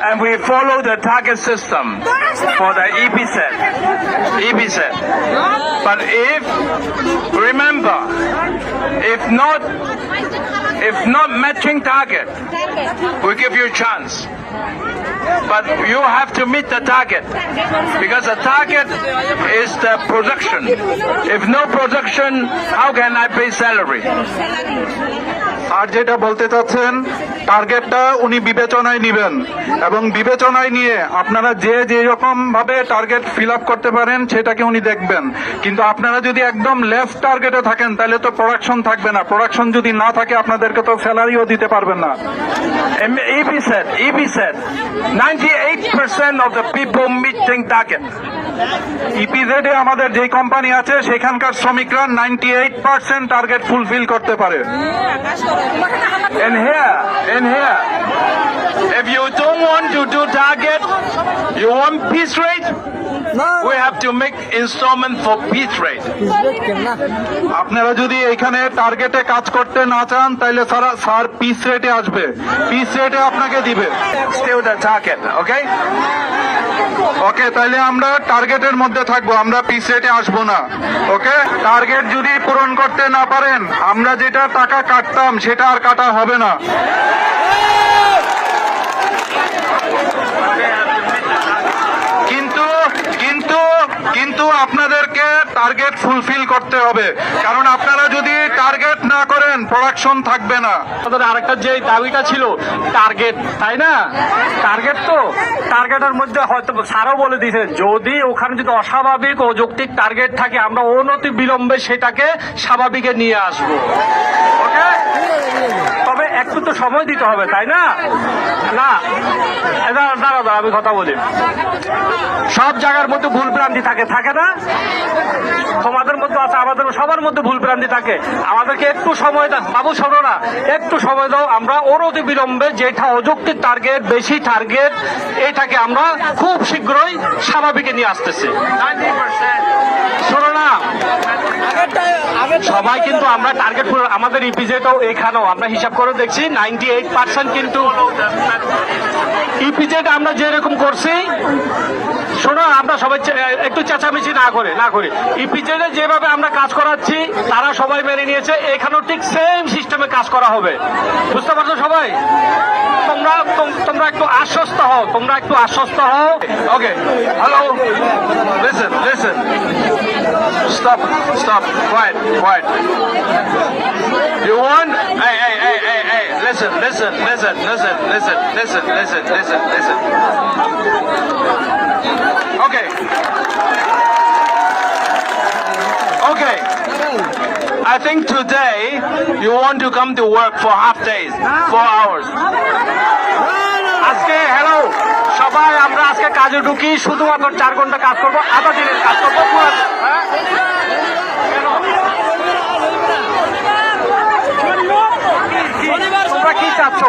and we follow the target system for the EPZ. But if, remember, if not matching target, we give you a chance. But you have to meet the target, because the target is the production. If no production, how can I pay salary? আর যেটা বলতে চাচ্ছেন, টার্গেটটা উনি বিবেচনায় নেবেন এবং বিবেচনায় নিয়ে আপনারা যে রকম ভাবে টার্গেট ফিল আপ করতে পারেন সেটাকে উনি দেখবেন। কিন্তু আপনারা যদি একদম লেফট টার্গেটে থাকেন তাহলে তো প্রোডাকশন থাকবে না। প্রোডাকশন যদি না থাকে আপনাদেরকে তো স্যালারিও দিতে পারবেন না। EP said 98% of the people meeting target. EPZ এ আমাদের যে কোম্পানি আছে সেখানকার শ্রমিকরা 98% টার্গেট ফুলফিল করতে পারে। And here, if you don't want to do target, you want piece rate, we have to make installment for piece rate. আপনারা যদি এখানে টার্গেটে কাজ করতে না চান তাহলে স্যার পিস রেটে আসবে, পিস রেটে আপনাকে দিবে। Still the target, okay? ওকে, তাহলে আমরা টার্গেটের মধ্যে থাকবো, আমরা পিস রেটে আসবো না। ওকে, টার্গেট যদি পূরণ করতে না পারেন আমরা যেটা টাকা কাটতাম সেটা আর কাটা হবে না। কিন্তু আপনাদেরকে টার্গেট ফুলফিল করতে হবে, কারণ আপনারা যদি টার্গেট না করেন প্রোডাকশন থাকবে না। আমাদের আরেকটা যে দাবিটা ছিল টার্গেট, তাই না? টার্গেট তো টার্গেটের মধ্যে হয়তো স্যারও বলে দিয়েছেন যদি ওখানে যদি অস্বাভাবিক অযৌক্তিক টার্গেট থাকে আমরা অনতি বিলম্বে সেটাকে স্বাভাবিকে নিয়ে আসবো। ওকে, তবে একটু তো সময় দিতে হবে, তাই না? না দাঁড়া আমি কথা বলি। সব জায়গার মধ্যে ভুল ভ্রান্তি থাকে না? তোমাদের মধ্যে আছে, আমাদের সবার মধ্যে ভুল ভ্রান্তি থাকে। আমাদেরকে একটু সময় দাও বাবু, শোনো না, একটু সময় দাও। আমরা অনতি বিলম্বে যেটা অযৌক্তিক টার্গেট, বেশি টার্গেট, এটাকে আমরা খুব শীঘ্রই স্বাভাবিকে নিয়ে আসতেছি। 90%. শোনো না, সবাই কিন্তু আমরা টার্গেট আমাদের ইপিজেডও এখানেও আমরা হিসাব করে দেখছি 98% কিন্তু ইপিজেড আমরা যেরকম করছি। শোনো, আমরা সবাই একটু চেঁচামেচি না করে ইপিজেডে যেভাবে আমরা কাজ করাচ্ছি তারা সবাই মেনে নিয়েছে, এখানেও ঠিক সেম সিস্টেমে কাজ করা হবে। বুঝতে পারছো সবাই? তোমরা একটু আশ্বস্ত হও। Okay, hello, listen. Stop, quiet. You want, hey, listen. Okay. I think today you want to come to work for half days, 4 hours. আজকে হ্যালো সবাই, আমরা আজকে কাজে ঢুকি শুধুমাত্র 4 ঘন্টা কাজ করবো, আধা দিনের কাজ করবো। তোমরা কি চাচ্ছ?